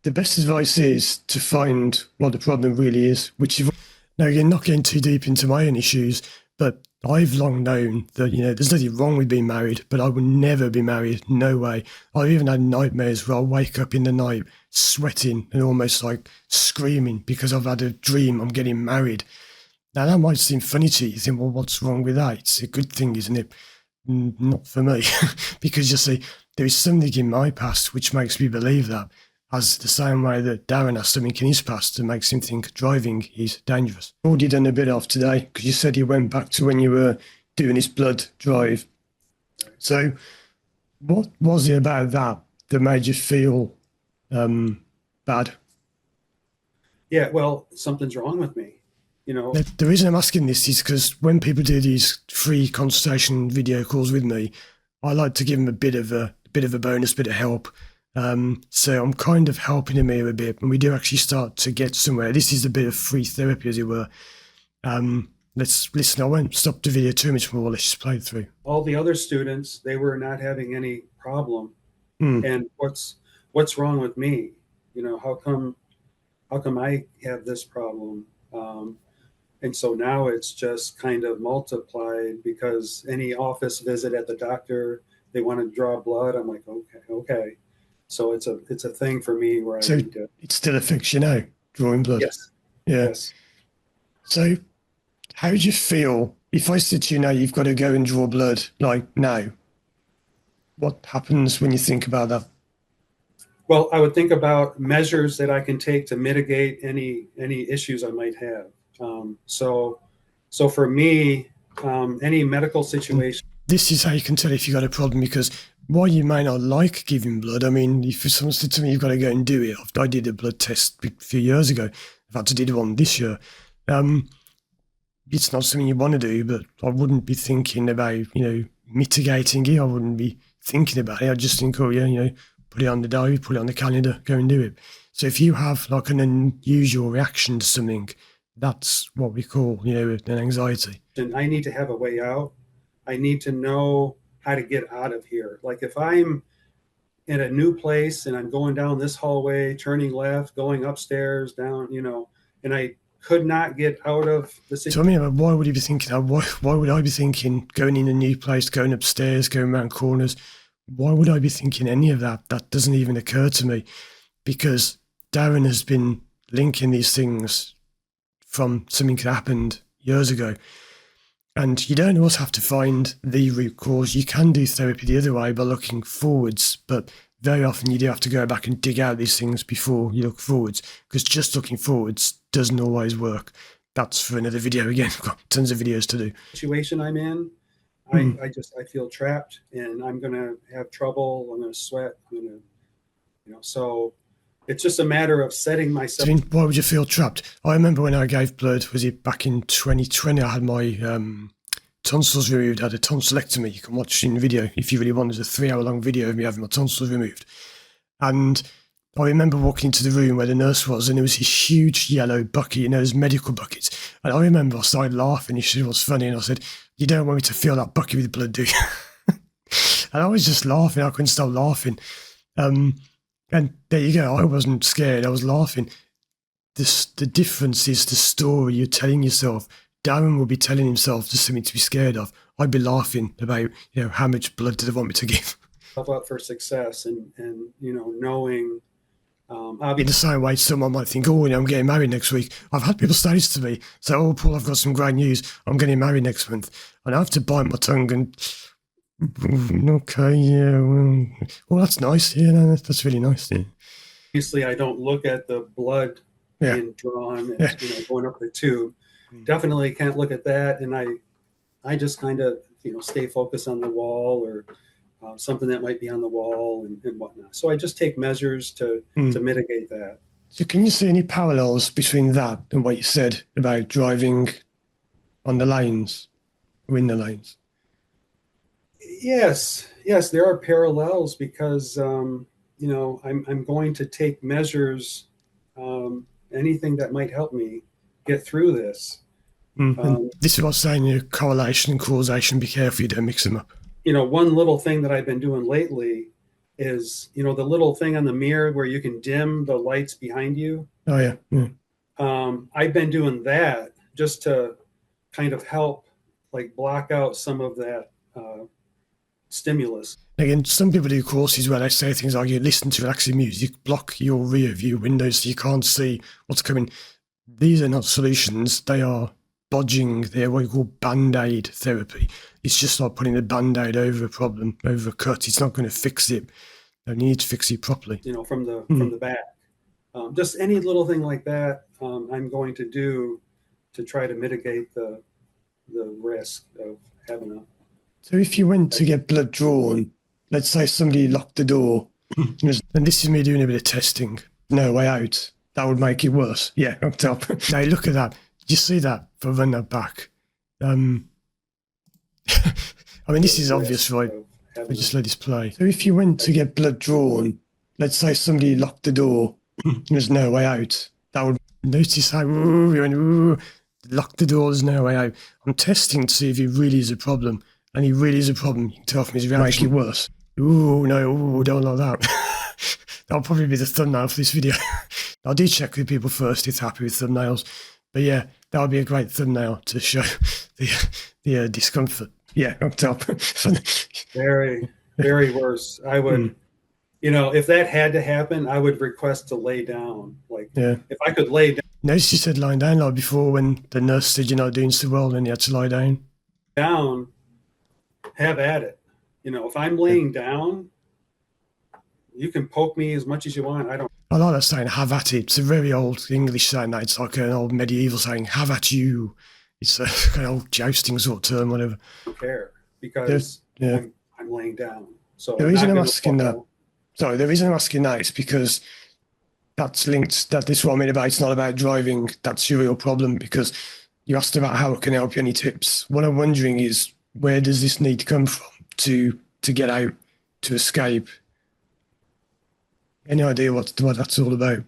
The best advice is to find what the problem really is, which is, now again, not getting too deep into my own issues, but I've long known that, there's nothing wrong with being married, but I will never be married. No way. I've even had nightmares where I'll wake up in the night sweating and almost like screaming because I've had a dream I'm getting married. Now, that might seem funny to you. You think, well, what's wrong with that? It's a good thing, isn't it? Not for me. Because you see, there is something in my past which makes me believe that, as the same way that Darren has something in his past that makes him think driving is dangerous. What you done a bit of today, because you said you went back to when you were doing his blood drive. So what was it about that made you feel bad? Yeah, well, something's wrong with me. The reason I'm asking this is because when people do these free consultation video calls with me, I like to give them a bit of a bonus, bit of help. So I'm kind of helping him here a bit, and we do actually start to get somewhere. This is a bit of free therapy, as it were. Let's listen. I won't stop the video too much more. Let's just play it through. All the other students, they were not having any problem. And what's wrong with me? How come I have this problem? And so now it's just kind of multiplied, because any office visit at the doctor, they want to draw blood. I'm like, okay. So it's a thing for me where I need to. It still affects you now, drawing blood. Yes. Yeah. Yes. So how do you feel if I said to you now you've got to go and draw blood, like now? What happens when you think about that? Well, I would think about measures that I can take to mitigate any issues I might have. So for me, any medical situation. This is how you can tell if you've got a problem, because while you may not like giving blood, I mean, if someone said to me, you've got to go and do it. I did a blood test a few years ago. I've had to do one this year. It's not something you want to do, but I wouldn't be thinking about, mitigating it. I wouldn't be thinking about it. I'd just think, put it on the diary, put it on the calendar, go and do it. So if you have like an unusual reaction to something, that's what we call, an anxiety. And I need to have a way out. I need to know how to get out of here. Like if I'm in a new place and I'm going down this hallway, turning left, going upstairs, down, and I could not get out of the situation. So why would you be thinking, why would I be thinking going in a new place, going upstairs, going around corners? Why would I be thinking any of that? That doesn't even occur to me, because Darren has been linking these things from something that happened years ago. And you don't always have to find the root cause. You can do therapy the other way by looking forwards, but very often you do have to go back and dig out these things before you look forwards, because just looking forwards doesn't always work. That's for another video again. I've got tons of videos to do. Situation I'm in, I feel trapped, and I'm going to have trouble. I'm going to sweat. I'm going to, so it's just a matter of setting myself. I mean, why would you feel trapped? I remember when I gave blood, was it back in 2020? I had my tonsils removed. I had a tonsillectomy. You can watch in the video if you really want. There's a 3-hour long video of me having my tonsils removed. And I remember walking into the room where the nurse was, and there was this huge yellow bucket, those medical buckets. And I remember I started laughing. She said, "What's funny?" And I said, "You don't want me to fill that bucket with blood, do you?" And I was just laughing. I couldn't stop laughing. And there you go. I wasn't scared. I was laughing. The difference is the story you're telling yourself. Darren will be telling himself there's something to be scared of. I'd be laughing about, how much blood do they want me to give? Up for success, and knowing. In the same way, someone might think, "Oh, I'm getting married next week." I've had people say this to me. So, "Oh, Paul, I've got some great news. I'm getting married next month." And I have to bite my tongue and, "Okay, yeah, well, that's nice. Yeah, no, that's really nice." Yeah. Obviously, I don't look at the blood being drawn and going up the tube. Definitely can't look at that, and I just kind of stay focused on the wall or something that might be on the wall and whatnot. So I just take measures to mitigate that. So can you see any parallels between that and what you said about driving on the lanes, or in the lanes? Yes, there are parallels because I'm going to take measures, anything that might help me get through this. This is what's saying, correlation and causation. Be careful you don't mix them up. One little thing that I've been doing lately is, the little thing on the mirror where you can dim the lights behind you. Oh, yeah. I've been doing that just to kind of help block out some of that stimulus. Again, some people do courses where they say things like, you listen to relaxing music, block your rear view windows so you can't see what's coming. These are not solutions. They are bodging. They're what you call band-aid therapy. It's just like putting a band-aid over a problem, over a cut. It's not going to fix it. You need to fix it properly. From the back. Just any little thing like that, I'm going to do to try to mitigate the risk of having a. So if you went to get blood drawn, let's say somebody locked the door, and this is me doing a bit of testing, no way out, that would make it worse. Yeah, up top. Now look at that. Did you see that? If I run that back. I mean, this is obvious, right? I just let this play. So if you went to get blood drawn, let's say somebody locked the door, there's no way out. That would notice how you went, lock the door, there's no way out. I'm testing to see if it really is a problem. And it really is a problem. You can tell from his reaction. Make it worse. Ooh, no, ooh, don't like that. That'll probably be the thumbnail for this video. I do check with people first if they're happy with thumbnails. But yeah, that would be a great thumbnail to show the discomfort. Yeah, up top. Very, very worse. I would, if that had to happen, I would request to lay down. If I could lay down. Notice you said lying down like before when the nurse said you're not doing so well and you had to lie down. Down, have at it. If I'm laying down, you can poke me as much as you want. I like that saying, have at it. It's a very old English saying that. It's like an old medieval saying, have at you. It's a kind of old jousting sort of term, whatever. I don't care because I'm laying down. So the reason I'm asking that is because that's linked, this is what I mean about it's not about driving. That's your real problem, because you asked about how it can help you, any tips. What I'm wondering is, where does this need to come from to get out, to escape? Any idea what that's all about?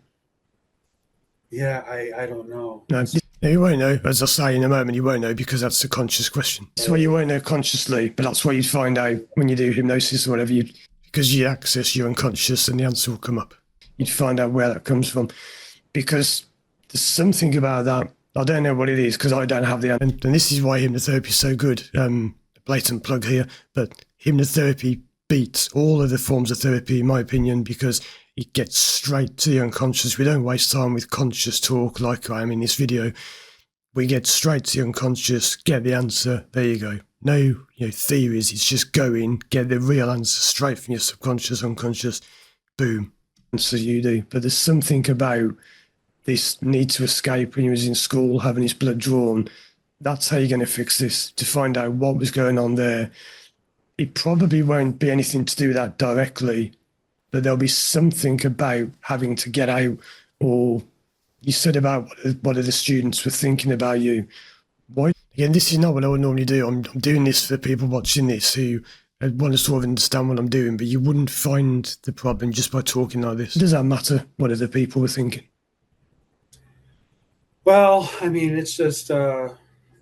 Yeah, I don't know. No, you won't know. As I say in a moment, you won't know, because that's a conscious question. That's why you won't know consciously, but that's what you'd find out when you do hypnosis or whatever. Because you access your unconscious and the answer will come up. You'd find out where that comes from. Because there's something about that. I don't know what it is, because I don't have the answer. And this is why hypnotherapy is so good. Blatant plug here, but hypnotherapy beats all of the forms of therapy, in my opinion, because it gets straight to the unconscious. We don't waste time with conscious talk like I am in this video. We get straight to the unconscious, get the answer, there you go. No theories, it's just go in, get the real answer straight from your subconscious, unconscious, boom, so you do. But there's something about this need to escape when he was in school, having his blood drawn. That's how you're going to fix this, to find out what was going on there. It probably won't be anything to do with that directly, but there'll be something about having to get out, or you said about what other students were thinking about you. Why? Again, this is not what I would normally do. I'm doing this for people watching this who want to sort of understand what I'm doing, but you wouldn't find the problem just by talking like this. Does that matter what other people were thinking? Well, I mean, it's just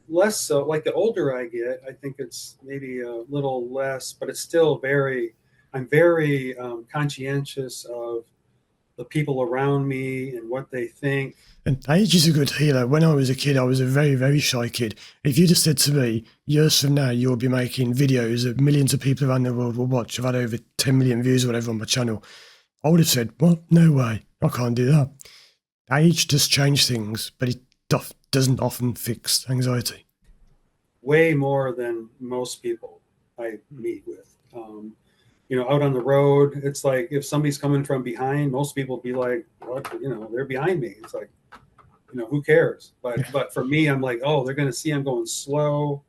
less so. Like the older I get, I think it's maybe a little less, but it's still I'm very conscientious of the people around me and what they think. And age is a good healer. When I was a kid, I was a very, very shy kid. If you just said to me, years from now, you'll be making videos that millions of people around the world will watch. I've had over 10 million views or whatever on my channel. I would have said, well, no way. I can't do that. Age does change things, but it doesn't often fix anxiety. Way more than most people I meet with. Out on the road, it's like if somebody's coming from behind, most people be like, what? They're behind me. It's like, who cares? But for me, I'm like, oh, they're going to see I'm going slow.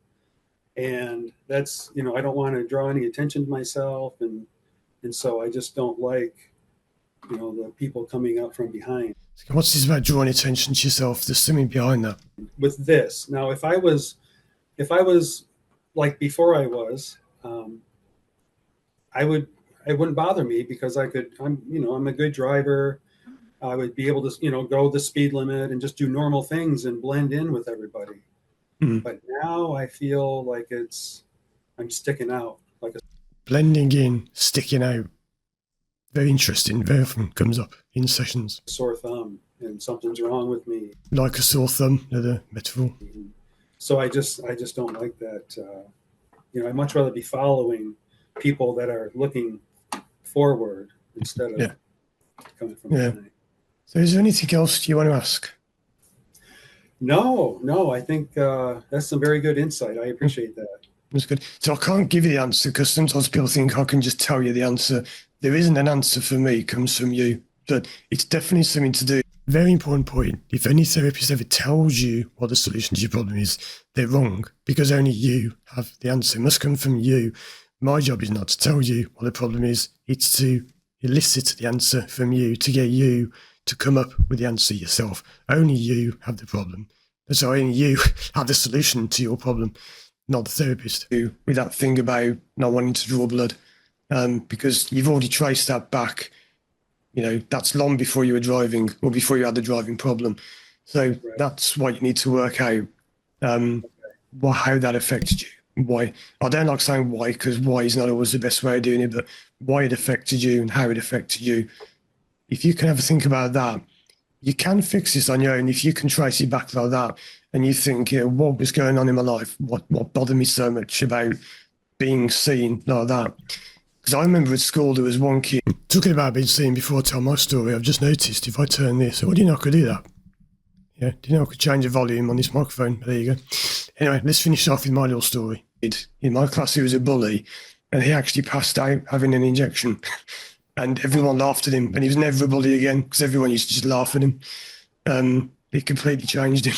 And that's, I don't want to draw any attention to myself. And so I just don't like, the people coming up from behind. What's this about drawing attention to yourself? There's something behind that. With this. Now, if I was like before I was, it wouldn't bother me because I'm a good driver. I would be able to, go the speed limit and just do normal things and blend in with everybody. Mm-hmm. But now I feel like I'm sticking out. Blending in, sticking out. Very interesting. Very often comes up in sessions. Sore thumb and something's wrong with me. Like a sore thumb, another metaphor. Mm-hmm. So I just don't like that. I'd much rather be following people that are looking forward instead of coming from behind. So is there anything else you want to ask? No, I think that's some very good insight. I appreciate that. That's good. So I can't give you the answer because sometimes people think I can just tell you the answer. There isn't an answer for me, it comes from you. But it's definitely something to do. Very important point. If any therapist ever tells you what the solution to your problem is, they're wrong because only you have the answer. It must come from you. My job is not to tell you what the problem is. It's to elicit the answer from you, to get you to come up with the answer yourself. Only you have the problem. So only you have the solution to your problem, not the therapist. With that thing about not wanting to draw blood, because you've already traced that back. That's long before you were driving or before you had the driving problem. So That's what you need to work out, how that affected you. Why? I don't like saying why because why is not always the best way of doing it, but why it affected you and how it affected you. If you can ever think about that, you can fix this on your own. If you can trace it back like that and you think, what was going on in my life? What bothered me so much about being seen like that? Because I remember at school there was one kid, talking about being seen before I tell my story, I've just noticed if I turn this, do you know I could do that? Yeah, do you know I could change the volume on this microphone? There you go. Anyway, let's finish off with my little story. In my class, he was a bully, and he actually passed out having an injection. And everyone laughed at him, and he was never a bully again because everyone used to just laugh at him. It completely changed him.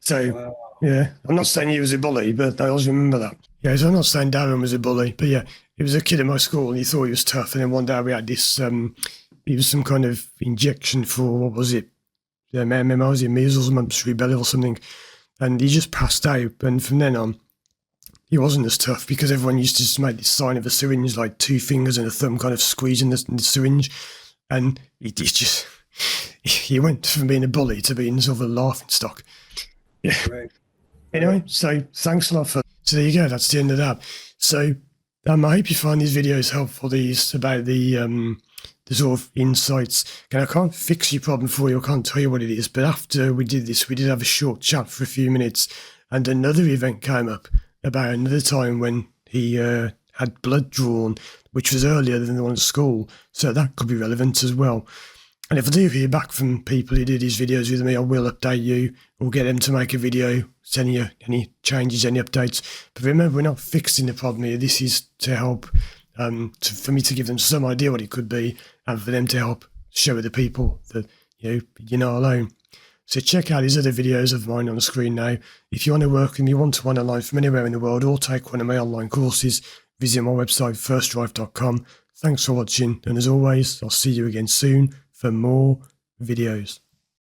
So, wow. Yeah, I'm not saying he was a bully, but I always remember that. Yeah, so I'm not saying Darren was a bully, but yeah, he was a kid at my school, and he thought he was tough. And then one day we had this, it was some kind of injection for, what was it? MMR, measles, mumps, rubella or something. And he just passed out. And from then on, he wasn't as tough because everyone used to just make this sign of a syringe, like two fingers and a thumb kind of squeezing the syringe. And he went from being a bully to being sort of a laughing stock. Yeah. Right. Anyway, so thanks a lot so there you go. That's the end of that. So I hope you find these videos helpful, these about the sort of insights. And I can't fix your problem for you. I can't tell you what it is. But after we did this, we did have a short chat for a few minutes. And another event came up about another time when he had blood drawn, which was earlier than the one at school. So that could be relevant as well. And if I do hear back from people who did these videos with me, I will update you or get them to make a video, sending you any changes, any updates. But remember, we're not fixing the problem here. This is to help for me to give them some idea what it could be, and for them to help show other people that you're not alone. So check out these other videos of mine on the screen now. If you want to work with me one-to-one online from anywhere in the world, or take one of my online courses, visit my website firstdrive.com. Thanks for watching, and as always, I'll see you again soon for more videos.